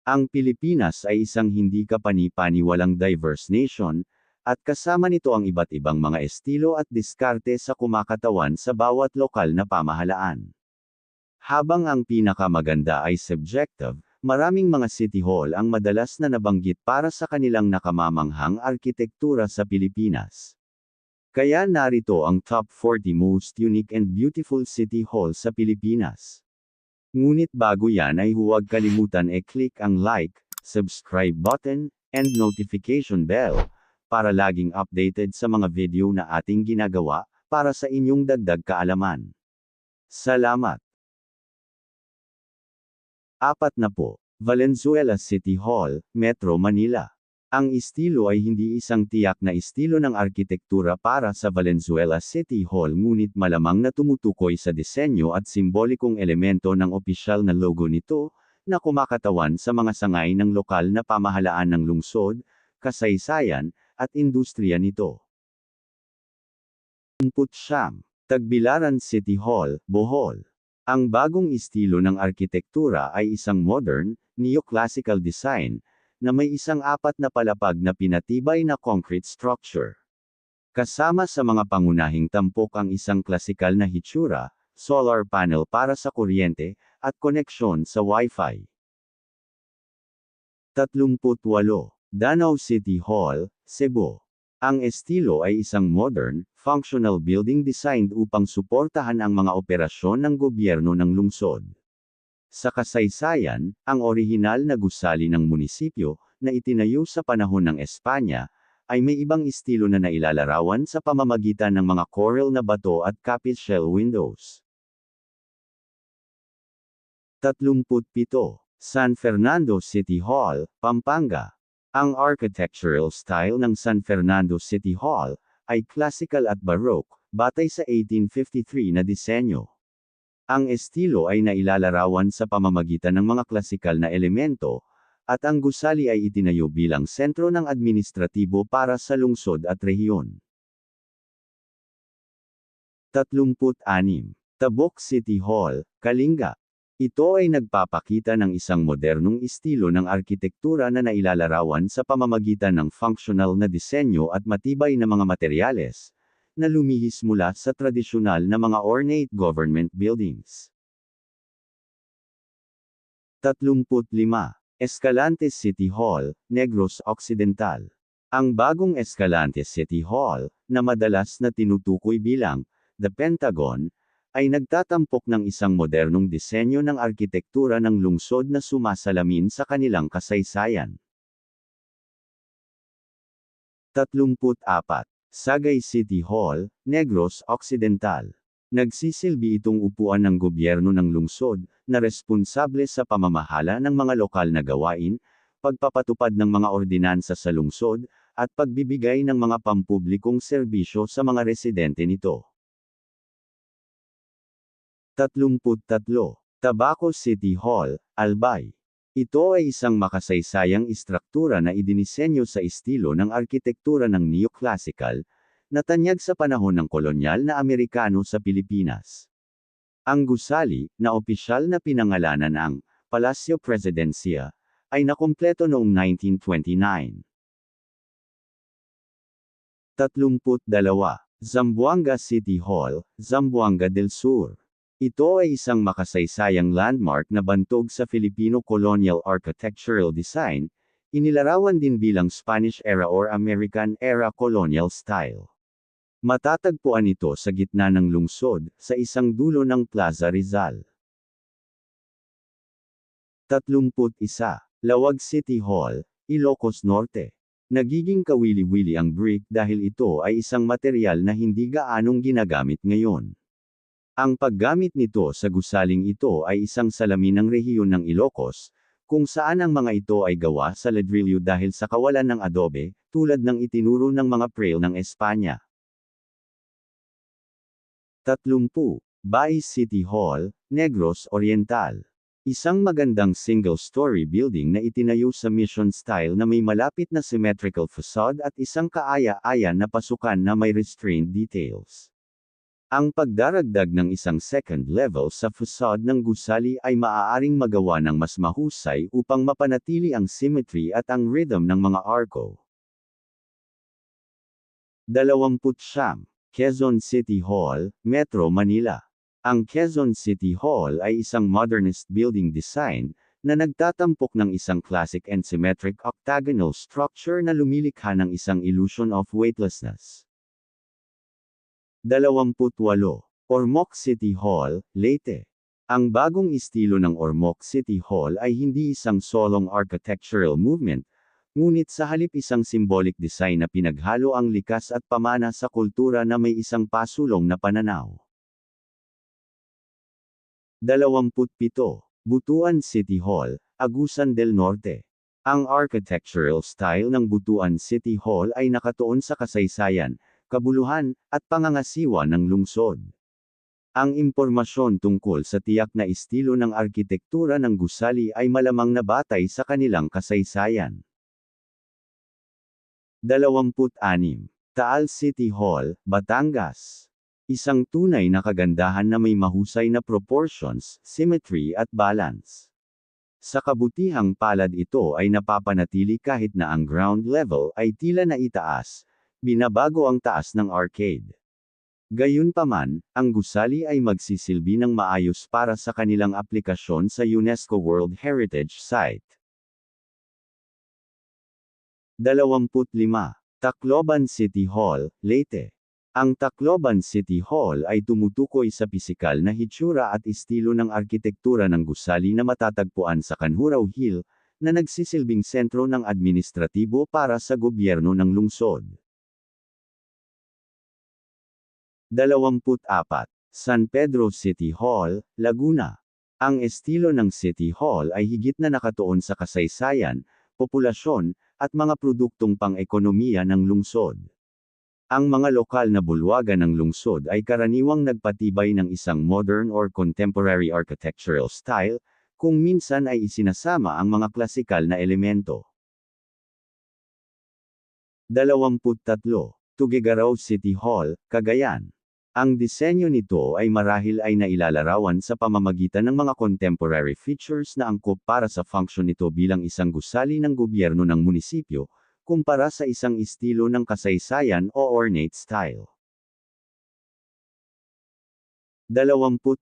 Ang Pilipinas ay isang hindi kapani-paniwalang diverse nation, at kasama nito ang iba't ibang mga estilo at diskarte sa kumakatawan sa bawat lokal na pamahalaan. Habang ang pinakamaganda ay subjective, maraming mga city hall ang madalas na nabanggit para sa kanilang nakamamanghang arkitektura sa Pilipinas. Kaya narito ang top 40 most unique and beautiful city hall sa Pilipinas. Ngunit bago yan ay huwag kalimutan i-click ang like, subscribe button, and notification bell, para laging updated sa mga video na ating ginagawa, para sa inyong dagdag kaalaman. Salamat! 4 na po, Valenzuela City Hall, Metro Manila. Ang estilo ay hindi isang tiyak na estilo ng arkitektura para sa Valenzuela City Hall, ngunit malamang na tumutukoy sa disenyo at simbolikong elemento ng opisyal na logo nito, na kumakatawan sa mga sangay ng lokal na pamahalaan ng lungsod, kasaysayan, at industriya nito. 19. Tagbilaran City Hall, Bohol. Ang bagong estilo ng arkitektura ay isang modern, neoclassical design, na may isang 4 na palapag na pinatibay na concrete structure. Kasama sa mga pangunahing tampok ang isang klasikal na hitsura, solar panel para sa kuryente, at koneksyon sa Wi-Fi. 38. Danau City Hall, Cebu. Ang estilo ay isang modern, functional building designed upang suportahan ang mga operasyon ng gobyerno ng lungsod. Sa kasaysayan, ang orihinal na gusali ng munisipyo, na itinayo sa panahon ng Espanya, ay may ibang estilo na nailalarawan sa pamamagitan ng mga coral na bato at capit shell windows. 37. San Fernando City Hall, Pampanga. Ang architectural style ng San Fernando City Hall, ay classical at baroque, batay sa 1853 na disenyo. Ang estilo ay nailalarawan sa pamamagitan ng mga klasikal na elemento, at ang gusali ay itinayo bilang sentro ng administratibo para sa lungsod at rehiyon. 36. Tabuk City Hall, Kalinga. Ito ay nagpapakita ng isang modernong estilo ng arkitektura na nailalarawan sa pamamagitan ng functional na disenyo at matibay na mga materyales, na lumihis mula sa tradisyonal na mga ornate government buildings. 35. Escalante City Hall, Negros Occidental. Ang bagong Escalante City Hall, na madalas na tinutukoy bilang The Pentagon, ay nagtatampok ng isang modernong disenyo ng arkitektura ng lungsod na sumasalamin sa kanilang kasaysayan. 34. Sagay City Hall, Negros Occidental. Nagsisilbi itong upuan ng gobyerno ng lungsod, na responsable sa pamamahala ng mga lokal na gawain, pagpapatupad ng mga ordinansa sa lungsod, at pagbibigay ng mga pampublikong serbisyo sa mga residente nito. 33. Tabaco City Hall, Albay. Ito ay isang makasaysayang istruktura na idinisenyo sa estilo ng arkitektura ng neoclassical, na tanyag sa panahon ng kolonyal na Amerikano sa Pilipinas. Ang gusali, na opisyal na pinangalanan ang Palacio Presidencia, ay nakumpleto noong 1929. 32. Zamboanga City Hall, Zamboanga del Sur. Ito ay isang makasaysayang landmark na bantog sa Filipino colonial architectural design, inilarawan din bilang Spanish era or American era colonial style. Matatagpuan ito sa gitna ng lungsod, sa isang dulo ng Plaza Rizal. 31. Lawag City Hall, Ilocos Norte. Nagiging kawili-wili ang brick dahil ito ay isang material na hindi gaanong ginagamit ngayon. Ang paggamit nito sa gusaling ito ay isang salamin ng rehiyon ng Ilocos, kung saan ang mga ito ay gawa sa ladrilyo dahil sa kawalan ng adobe, tulad ng itinuro ng mga prail ng Espanya. 30. Baez City Hall, Negros Oriental. Isang magandang single-story building na itinayo sa mission style na may malapit na symmetrical facade at isang kaaya-aya na pasukan na may restrained details. Ang pagdaragdag ng isang second level sa facade ng gusali ay maaaring magawa ng mas mahusay upang mapanatili ang symmetry at ang rhythm ng mga arco. 29. Quezon City Hall, Metro Manila. Ang Quezon City Hall ay isang modernist building design na nagtatampok ng isang classic and symmetric octagonal structure na lumilikha ng isang illusion of weightlessness. 28. Ormoc City Hall, Leyte. Ang bagong estilo ng Ormoc City Hall ay hindi isang solong architectural movement, ngunit sa halip isang symbolic design na pinaghalo ang likas at pamana sa kultura na may isang pasulong na pananaw. 27. Butuan City Hall, Agusan del Norte. Ang architectural style ng Butuan City Hall ay nakatuon sa kasaysayan, kabuluhan, at pangangasiwa ng lungsod. Ang impormasyon tungkol sa tiyak na estilo ng arkitektura ng gusali ay malamang nabatay sa kanilang kasaysayan. 26. Taal City Hall, Batangas. Isang tunay na kagandahan na may mahusay na proportions, symmetry at balance. Sa kabutihang palad ito ay napapanatili kahit na ang ground level ay tila na itaas, binabago ang taas ng arcade. Gayunpaman, ang gusali ay magsisilbi ng maayos para sa kanilang aplikasyon sa UNESCO World Heritage Site. 25. Tacloban City Hall, Leyte. Ang Tacloban City Hall ay tumutukoy sa pisikal na hitsura at estilo ng arkitektura ng gusali na matatagpuan sa Canhurao Hill, na nagsisilbing sentro ng administratibo para sa gobyerno ng lungsod. 24. San Pedro City Hall, Laguna. Ang estilo ng City Hall ay higit na nakatuon sa kasaysayan, populasyon, at mga produktong pang-ekonomiya ng lungsod. Ang mga lokal na bulwagan ng lungsod ay karaniwang nagpatibay ng isang modern or contemporary architectural style, kung minsan ay isinasama ang mga klasikal na elemento. 23. Tuguegarao City Hall, Cagayan. Ang disenyo nito ay marahil ay nailalarawan sa pamamagitan ng mga contemporary features na angkop para sa function nito bilang isang gusali ng gobyerno ng munisipyo, kumpara sa isang estilo ng kasaysayan o ornate style. 22.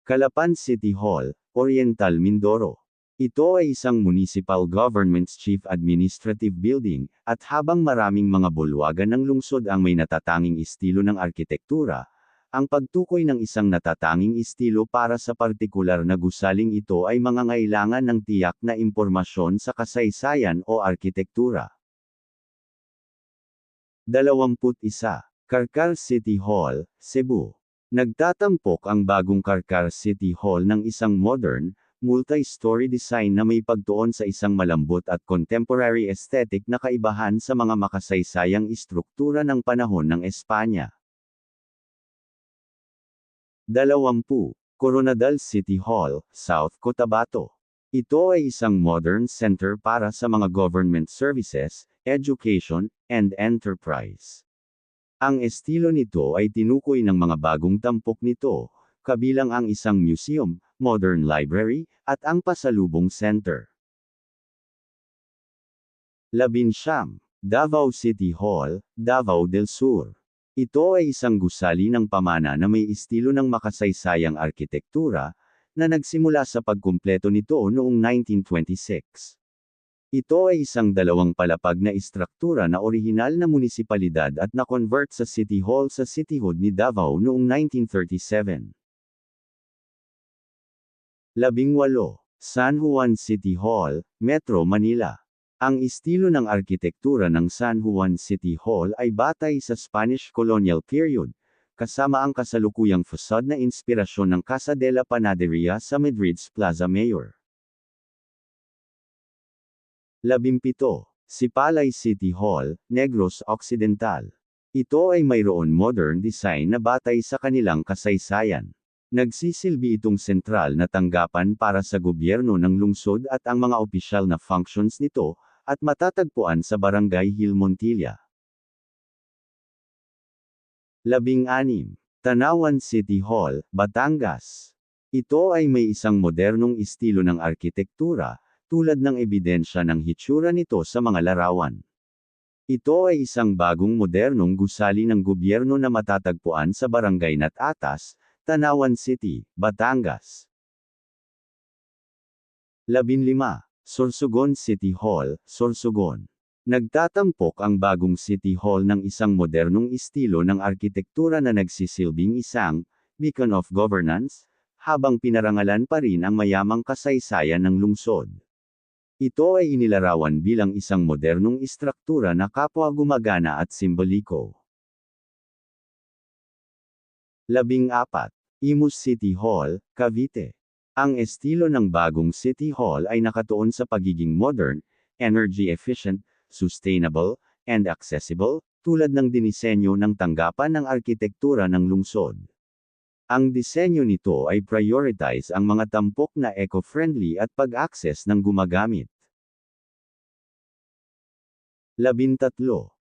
Calapan City Hall, Oriental Mindoro. Ito ay isang municipal government's chief administrative building, at habang maraming mga bulwagan ng lungsod ang may natatanging estilo ng arkitektura, ang pagtukoy ng isang natatanging estilo para sa partikular na gusaling ito ay mangangailangan ng tiyak na impormasyon sa kasaysayan o arkitektura. 21. Karkar City Hall, Cebu. Nagtatampok ang bagong Karkar City Hall ng isang modern, multi-story design na may pagtuon sa isang malambot at contemporary aesthetic na kaibahan sa mga makasaysayang istruktura ng panahon ng Espanya. 20. Coronadal City Hall, South Cotabato. Ito ay isang modern center para sa mga government services, education, and enterprise. Ang estilo nito ay tinukoy ng mga bagong tampok nito, kabilang ang isang museum, modern library, at ang pasalubong center. 19. Davao City Hall, Davao del Sur. Ito ay isang gusali ng pamana na may estilo ng makasaysayang arkitektura, na nagsimula sa pagkumpleto nito noong 1926. Ito ay isang dalawang palapag na istruktura na orihinal na munisipalidad at na-convert sa City Hall sa cityhood ni Davao noong 1937. 18. San Juan City Hall, Metro Manila. Ang estilo ng arkitektura ng San Juan City Hall ay batay sa Spanish colonial period, kasama ang kasalukuyang facade na inspirasyon ng Casa de la Panaderia sa Madrid's Plaza Mayor. 17. Sipalay City Hall, Negros Occidental. Ito ay mayroon modern design na batay sa kanilang kasaysayan. Nagsisilbi itong sentral na tanggapan para sa gobyerno ng lungsod at ang mga opisyal na functions nito, at matatagpuan sa Barangay Hill Montilla. 16. Tanawan City Hall, Batangas. Ito ay may isang modernong estilo ng arkitektura, tulad ng ebidensya ng hitsura nito sa mga larawan. Ito ay isang bagong modernong gusali ng gobyerno na matatagpuan sa Barangay Natatas, Tanawan City, Batangas. 15. Sorsogon City Hall, Sorsogon. Nagtatampok ang bagong City Hall ng isang modernong estilo ng arkitektura na nagsisilbing isang beacon of governance, habang pinarangalan pa rin ang mayamang kasaysayan ng lungsod. Ito ay inilarawan bilang isang modernong istruktura na kapwa gumagana at simboliko. 14. Imus City Hall, Cavite. Ang estilo ng bagong City Hall ay nakatuon sa pagiging modern, energy efficient, sustainable, and accessible, tulad ng dinisenyo ng tanggapan ng arkitektura ng lungsod. Ang disenyo nito ay prioritize ang mga tampok na eco-friendly at pag-access ng gumagamit. 13.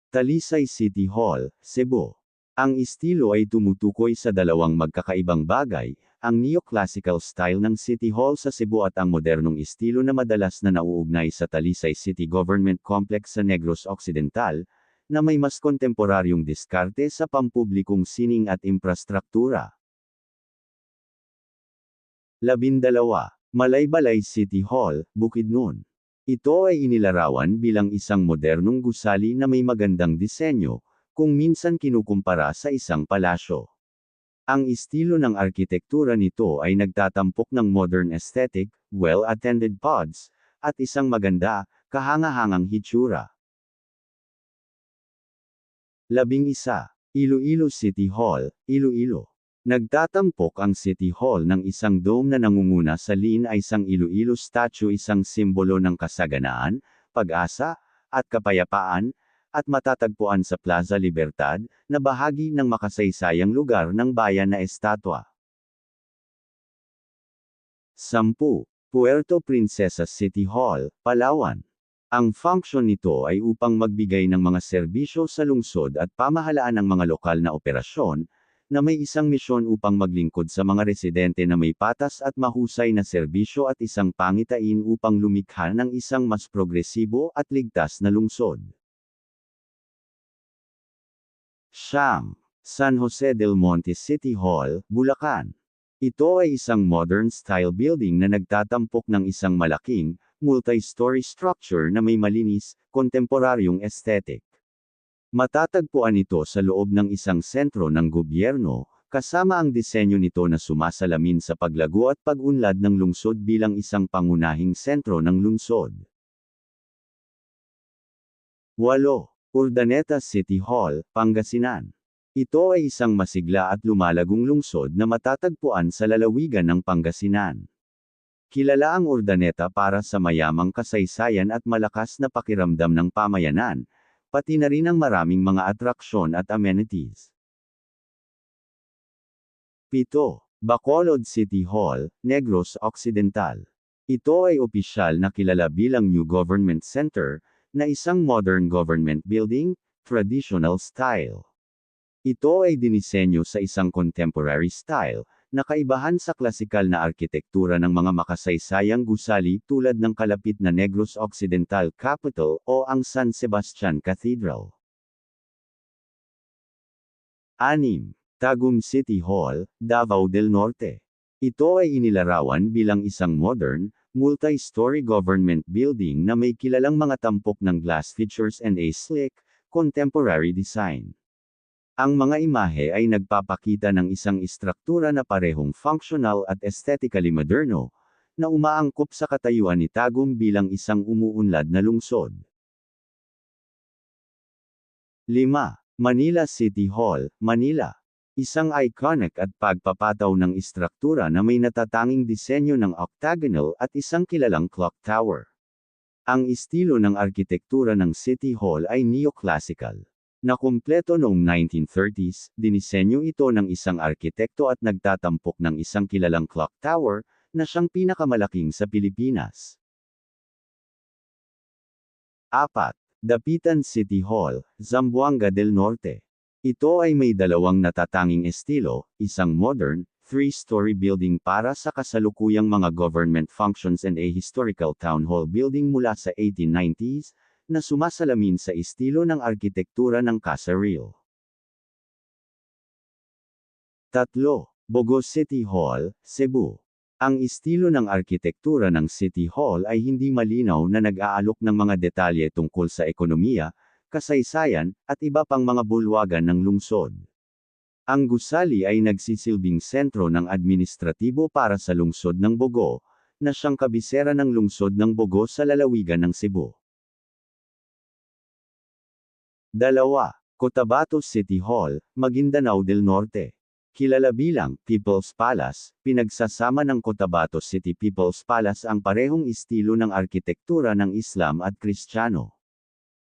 Talisay City Hall, Cebu. Ang estilo ay tumutukoy sa dalawang magkakaibang bagay, ang neoclassical style ng City Hall sa Cebu at ang modernong estilo na madalas na nauugnay sa Talisay City Government Complex sa Negros Occidental, na may mas kontemporaryong diskarte sa pampublikong sining at infrastruktura. 12. Malaybalay City Hall, Bukidnon. Ito ay inilarawan bilang isang modernong gusali na may magandang disenyo, kung minsan kinukumpara sa isang palasyo. Ang estilo ng arkitektura nito ay nagtatampok ng modern aesthetic, well-attended pods, at isang maganda, kahanga-hangang hitsura. 11. Iloilo City Hall, Iloilo. Nagtatampok ang City Hall ng isang dome na nangunguna sa liin-isang Iloilo statue, isang simbolo ng kasaganaan, pag-asa, at kapayapaan, at matatagpuan sa Plaza Libertad, na bahagi ng makasaysayang lugar ng bayan na estatwa. 10. Puerto Princesa City Hall, Palawan. Ang function nito ay upang magbigay ng mga serbisyo sa lungsod at pamahalaan ng mga lokal na operasyon, na may isang misyon upang maglingkod sa mga residente na may patas at mahusay na serbisyo at isang pangitain upang lumikha ng isang mas progresibo at ligtas na lungsod. Siyam. San Jose del Monte City Hall, Bulacan. Ito ay isang modern-style building na nagtatampok ng isang malaking, multi-story structure na may malinis, kontemporaryong aesthetic. Matatagpuan ito sa loob ng isang sentro ng gobyerno, kasama ang disenyo nito na sumasalamin sa paglago at pag-unlad ng lungsod bilang isang pangunahing sentro ng lungsod. 8. Urdaneta City Hall, Pangasinan. Ito ay isang masigla at lumalagong lungsod na matatagpuan sa lalawigan ng Pangasinan. Kilala ang Urdaneta para sa mayamang kasaysayan at malakas na pakiramdam ng pamayanan, pati na rin ang maraming mga atraksyon at amenities. 7. Bacolod City Hall, Negros Occidental. Ito ay opisyal na kilala bilang New Government Center, na isang modern government building, traditional style. Ito ay dinisenyo sa isang contemporary style, na kaibahan sa klasikal na arkitektura ng mga makasaysayang gusali tulad ng kalapit na Negros Occidental Capital o ang San Sebastian Cathedral. 6. Tagum City Hall, Davao del Norte. Ito ay inilarawan bilang isang modern, multi-story government building na may kilalang mga tampok ng glass features and a sleek, contemporary design. Ang mga imahe ay nagpapakita ng isang istruktura na parehong functional at aesthetically moderno, na umaangkop sa katayuan ni Tagum bilang isang umuunlad na lungsod. 5. Manila City Hall, Manila. Isang iconic at pagpapataw ng istruktura na may natatanging disenyo ng octagonal at isang kilalang clock tower. Ang estilo ng arkitektura ng City Hall ay neoclassical. Nakumpleto noong 1930s, dinisenyo ito ng isang arkitekto at nagtatampok ng isang kilalang clock tower, na siyang pinakamalaking sa Pilipinas. 4. Dapitan City Hall, Zamboanga del Norte. Ito ay may dalawang natatanging estilo, isang modern, three-story building para sa kasalukuyang mga government functions and a historical town hall building mula sa 1890s, na sumasalamin sa estilo ng arkitektura ng Casa Real. 3. Bogo City Hall, Cebu. Ang estilo ng arkitektura ng City Hall ay hindi malinaw na nag-aalok ng mga detalye tungkol sa ekonomiya, kasaysayan, at iba pang mga bulwagan ng lungsod. Ang gusali ay nagsisilbing sentro ng administratibo para sa lungsod ng Bogo, na siyang kabisera ng lungsod ng Bogo sa lalawigan ng Cebu. 2. Cotabato City Hall, Maguindanao del Norte. Kilala bilang People's Palace, pinagsasama ng Cotabato City People's Palace ang parehong estilo ng arkitektura ng Islam at Kristiyano.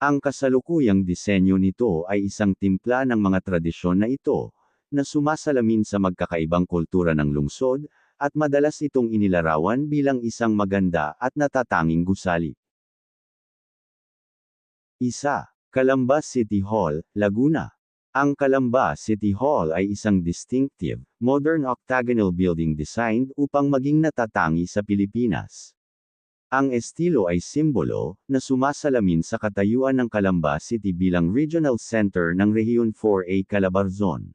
Ang kasalukuyang disenyo nito ay isang timpla ng mga tradisyon na ito, na sumasalamin sa magkakaibang kultura ng lungsod, at madalas itong inilarawan bilang isang maganda at natatanging gusali. 1. Calamba City Hall, Laguna. Ang Calamba City Hall ay isang distinctive, modern octagonal building designed upang maging natatangi sa Pilipinas. Ang estilo ay simbolo, na sumasalamin sa katayuan ng Calamba City bilang regional center ng Rehiyon 4A Calabarzon.